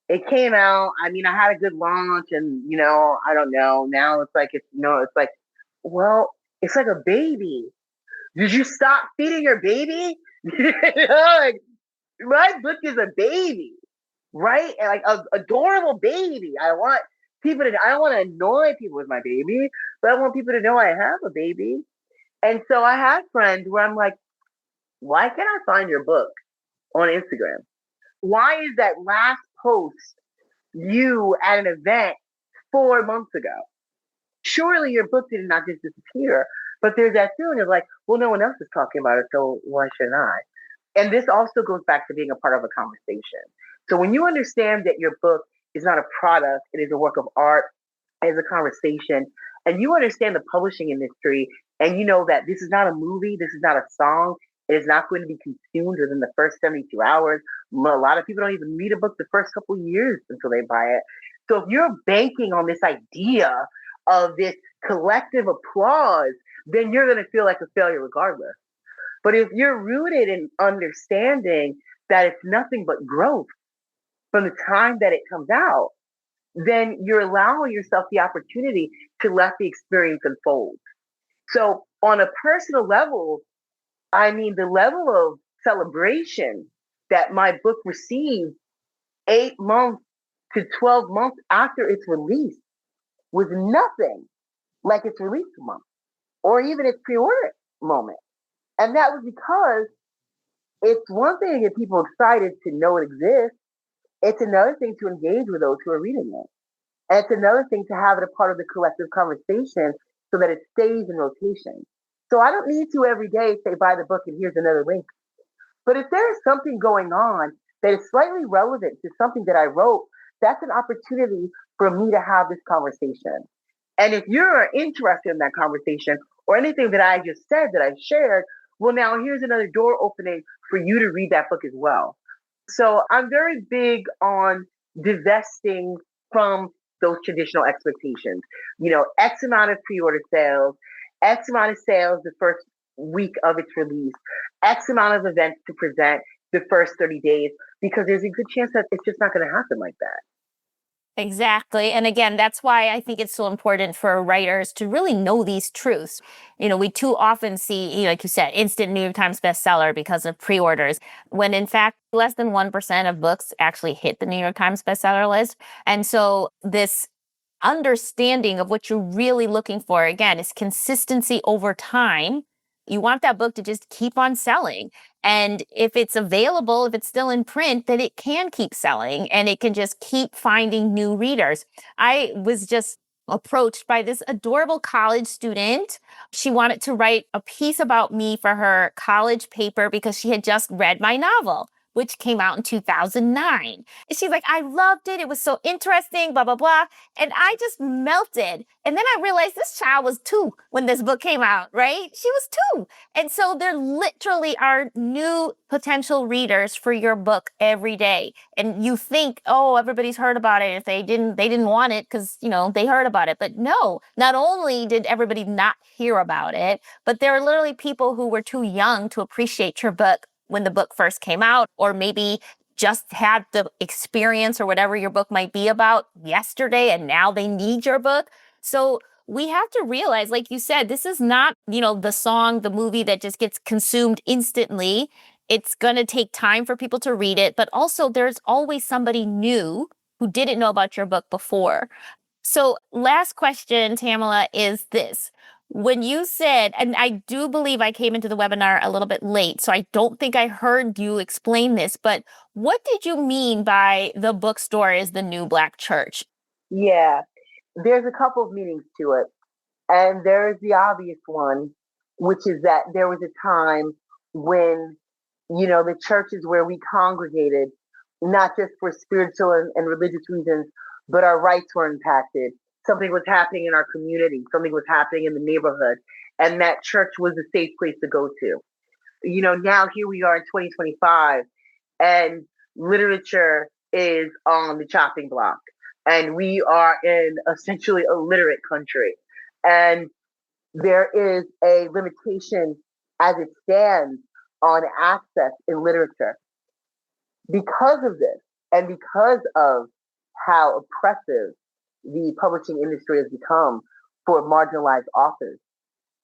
It came out. I mean, I had a good launch, and I don't know. Now it's like it's like, well, it's like a baby. Did you stop feeding your baby? Like, my book is a baby, right? And like a adorable baby. I want people to. I don't want to annoy people with my baby, but I want people to know I have a baby. And so I had friends where I'm like, why can't I find your book on Instagram? Why is that last post you at an event 4 months ago? Surely your book did not just disappear, but there's that feeling of like, well, no one else is talking about it, so why shouldn't I? And this also goes back to being a part of a conversation. So when you understand that your book is not a product, it is a work of art, it is a conversation, and you understand the publishing industry, and you know that this is not a movie, this is not a song, it is not going to be consumed within the first 72 hours. A lot of people don't even read a book the first couple of years until they buy it. So if you're banking on this idea of this collective applause, then you're going to feel like a failure regardless. But if you're rooted in understanding that it's nothing but growth from the time that it comes out, then you're allowing yourself the opportunity to let the experience unfold. So on a personal level, I mean, the level of celebration that my book received 8 months to 12 months after its release was nothing like its release month or even its pre-order moment. And that was because it's one thing to get people excited to know it exists. It's another thing to engage with those who are reading it. And it's another thing to have it a part of the collective conversation so that it stays in rotation. So I don't need to every day say, buy the book and here's another link. But if there is something going on that is slightly relevant to something that I wrote, that's an opportunity for me to have this conversation. And if you're interested in that conversation or anything that I just said that I shared, well, now here's another door opening for you to read that book as well. So I'm very big on divesting from those traditional expectations. X amount of pre-order sales, X amount of sales the first week of its release, X amount of events to present the first 30 days, because there's a good chance that it's just not going to happen like that. Exactly. And again, that's why I think it's so important for writers to really know these truths. We too often see, like you said, instant New York Times bestseller because of pre-orders, when in fact, less than 1% of books actually hit the New York Times bestseller list. And so this understanding of what you're really looking for, again, is consistency over time. You want that book to just keep on selling. And if it's available, if it's still in print, then it can keep selling and it can just keep finding new readers. I was just approached by this adorable college student. She wanted to write a piece about me for her college paper because she had just read my novel, which came out in 2009. And she's like, I loved it. It was so interesting, blah, blah, blah. And I just melted. And then I realized this child was 2 when this book came out, right? She was 2. And so there literally are new potential readers for your book every day. And you think, oh, everybody's heard about it. If they didn't want it because, they heard about it. But no, not only did everybody not hear about it, but there are literally people who were too young to appreciate your book when the book first came out, or maybe just had the experience or whatever your book might be about yesterday, and now they need your book. So we have to realize, like you said, this is not, the song, the movie that just gets consumed instantly. It's going to take time for people to read it, but also there's always somebody new who didn't know about your book before. So, last question, Tamela, is this. When you said, and I do believe I came into the webinar a little bit late, so I don't think I heard you explain this, but what did you mean by the bookstore is the new Black church? Yeah, there's a couple of meanings to it. And there's the obvious one, which is that there was a time when, the churches where we congregated, not just for spiritual and religious reasons, but our rights were impacted. Something was happening in our community, something was happening in the neighborhood, and that church was a safe place to go to. Now here we are in 2025, and literature is on the chopping block, and we are in essentially a literate country. And there is a limitation as it stands on access in literature. Because of this, and because of how oppressive the publishing industry has become for marginalized authors,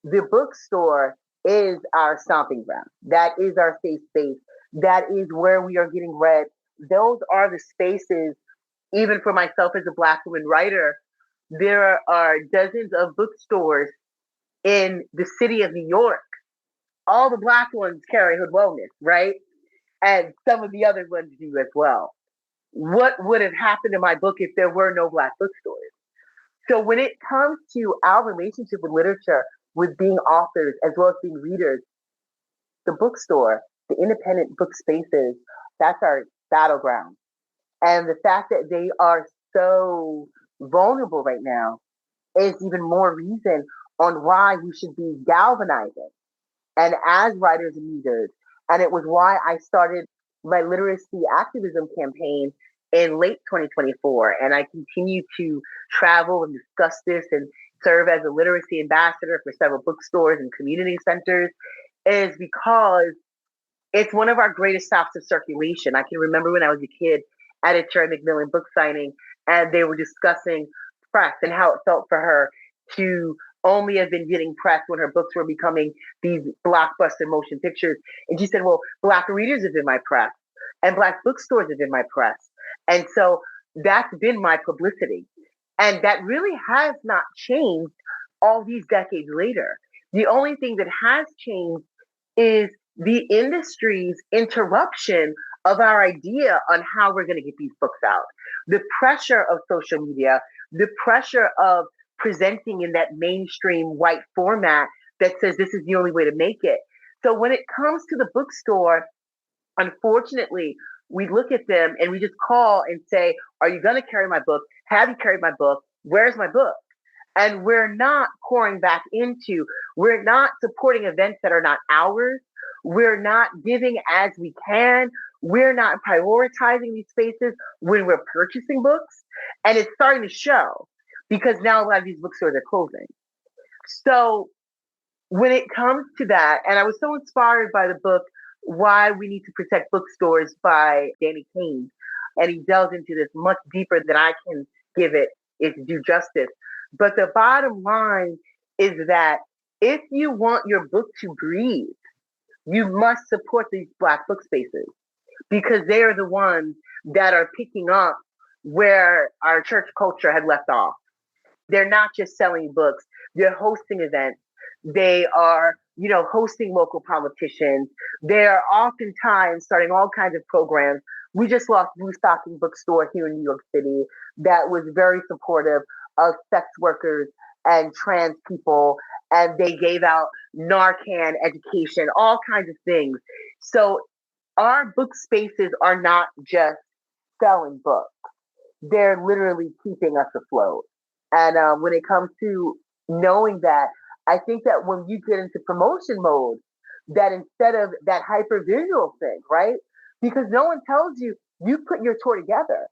the bookstore is our stomping ground. That is our safe space. That is where we are getting read. Those are the spaces, even for myself as a Black woman writer, there are dozens of bookstores in the city of New York. All the Black ones carry Hood Wellness, right? And some of the other ones do as well. What would have happened to my book if there were no Black bookstores? So when it comes to our relationship with literature, with being authors as well as being readers, the bookstore, the independent book spaces, that's our battleground. And the fact that they are so vulnerable right now is even more reason on why we should be galvanizing. And as writers and readers, and it was why I started my literacy activism campaign in late 2024. And I continue to travel and discuss this and serve as a literacy ambassador for several bookstores and community centers, is because it's one of our greatest stops of circulation. I can remember when I was a kid at a Terry McMillan book signing, and they were discussing press and how it felt for her to only have been getting press when her books were becoming these blockbuster motion pictures. And she said, well, Black readers have been my press, and Black bookstores have been my press. And so that's been my publicity. And that really has not changed all these decades later. The only thing that has changed is the industry's interruption of our idea on how we're going to get these books out. The pressure of social media, the pressure of presenting in that mainstream white format that says this is the only way to make it. So when it comes to the bookstore, unfortunately, we look at them and we just call and say, are you going to carry my book? Have you carried my book? Where's my book? And we're not pouring back into, we're not supporting events that are not ours. We're not giving as we can. We're not prioritizing these spaces when we're purchasing books. And it's starting to show because now a lot of these bookstores are closing. So when it comes to that, and I was so inspired by the book, Why We Need to Protect Bookstores by Danny Kane. And he delves into this much deeper than I can give it its due justice. But the bottom line is that if you want your book to breathe, you must support these Black book spaces because they are the ones that are picking up where our church culture had left off. They're not just selling books, they're hosting events. They are, hosting local politicians. They're oftentimes starting all kinds of programs. We just lost Blue Stocking Bookstore here in New York City that was very supportive of sex workers and trans people. And they gave out Narcan education, all kinds of things. So our book spaces are not just selling books. They're literally keeping us afloat. And when it comes to knowing that, I think that when you get into promotion mode, that instead of that hyper visual thing, right? Because no one tells you, you put your tour together.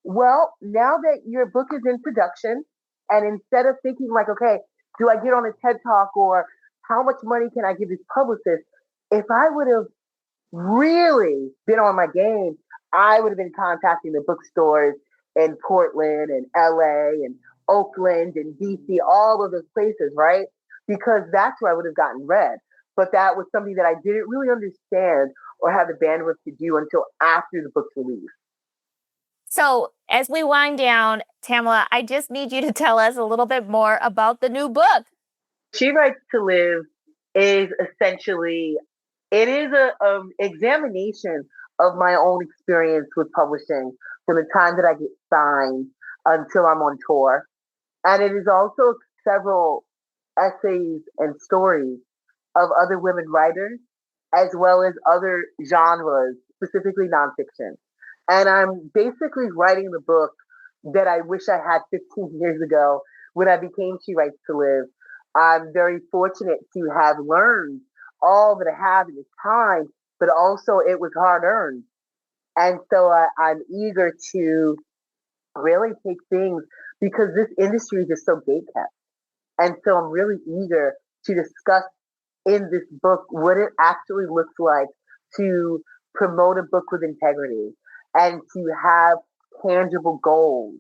Well, now that your book is in production, and instead of thinking like, okay, do I get on a TED Talk or how much money can I give this publicist? If I would have really been on my game, I would have been contacting the bookstores in Portland and LA and Oakland and DC, all of those places, right? Because that's where I would have gotten read. But that was something that I didn't really understand or have the bandwidth to do until after the book's release. So as we wind down, Tamela, I just need you to tell us a little bit more about the new book. She Writes to Live is essentially, it is a examination of my own experience with publishing from the time that I get signed until I'm on tour. And it is also several essays and stories of other women writers, as well as other genres, specifically nonfiction. And I'm basically writing the book that I wish I had 15 years ago when I became She Writes to Live. I'm very fortunate to have learned all that I have in this time, but also it was hard earned. And so I'm eager to really take things because this industry is just so gatekept. And so I'm really eager to discuss in this book what it actually looks like to promote a book with integrity and to have tangible goals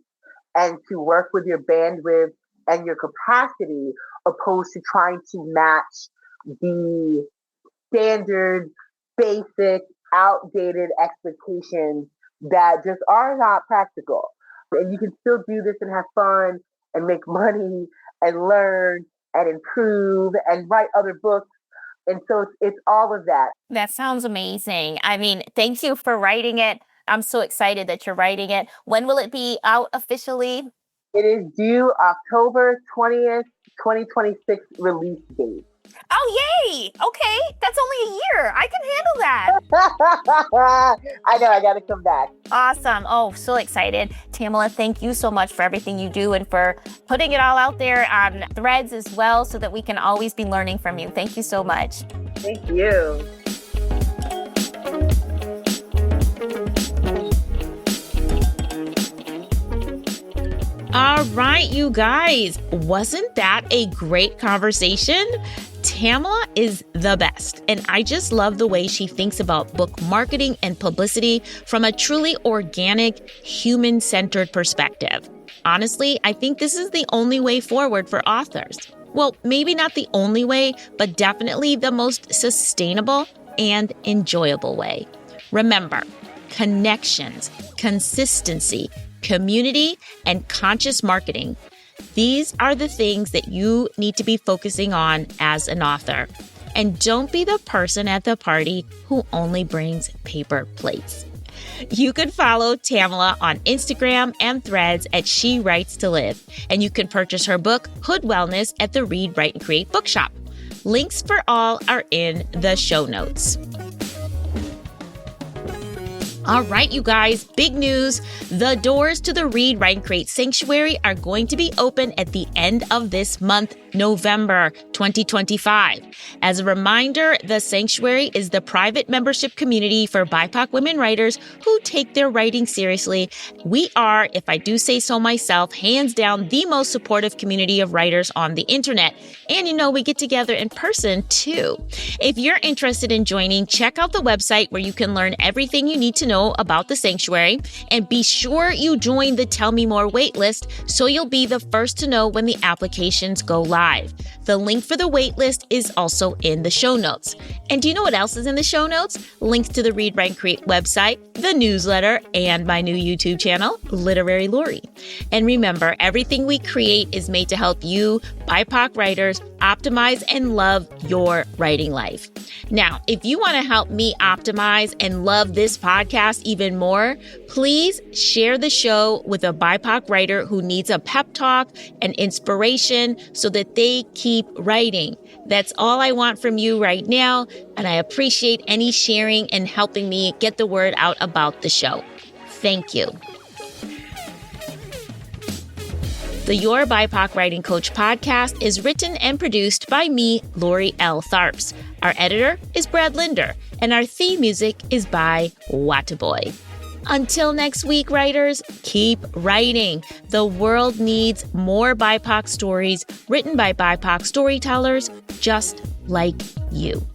and to work with your bandwidth and your capacity opposed to trying to match the standard, basic, outdated expectations that just are not practical. And you can still do this and have fun and make money and learn and improve and write other books. And so it's all of that. That sounds amazing. I mean, thank you for writing it. I'm so excited that you're writing it. When will it be out officially? It is due October 20th, 2026 release date. Oh, yay! Okay, that's only a year. I can handle that. I know, I got to come back. Awesome. Oh, so excited. Tamela, thank you so much for everything you do and for putting it all out there on Threads as well so that we can always be learning from you. Thank you so much. Thank you. All right, you guys, wasn't that a great conversation? Tamela is the best, and I just love the way she thinks about book marketing and publicity from a truly organic, human-centered perspective. Honestly, I think this is the only way forward for authors. Well, maybe not the only way, but definitely the most sustainable and enjoyable way. Remember, connections, consistency, community, and conscious marketing. These are the things that you need to be focusing on as an author. And don't be the person at the party who only brings paper plates. You can follow Tamela on Instagram and Threads at She Writes to Live. And you can purchase her book, Hood Wellness, at the Read, Write, and Create bookshop. Links for all are in the show notes. All right, you guys, big news. The doors to the Read, Write, and Create Sanctuary are going to be open at the end of this month, November 2025. As a reminder, the Sanctuary is the private membership community for BIPOC women writers who take their writing seriously. We are, if I do say so myself, hands down the most supportive community of writers on the internet. And we get together in person too. If you're interested in joining, check out the website where you can learn everything you need to know about the Sanctuary, and be sure you join the Tell Me More waitlist so you'll be the first to know when the applications go live. The link for the waitlist is also in the show notes. And do you know what else is in the show notes? Links to the Read, Write, and Create website, the newsletter, and my new YouTube channel, Literary Lori. And remember, everything we create is made to help you, BIPOC writers, optimize and love your writing life. Now, if you want to help me optimize and love this podcast even more, please share the show with a BIPOC writer who needs a pep talk and inspiration so that they keep writing. That's all I want from you right now, and I appreciate any sharing and helping me get the word out about the show. Thank you. The Your BIPOC Writing Coach podcast is written and produced by me, Lori L. Tharps. Our editor is Brad Linder, and our theme music is by Wataboy. Until next week, writers, keep writing. The world needs more BIPOC stories written by BIPOC storytellers just like you.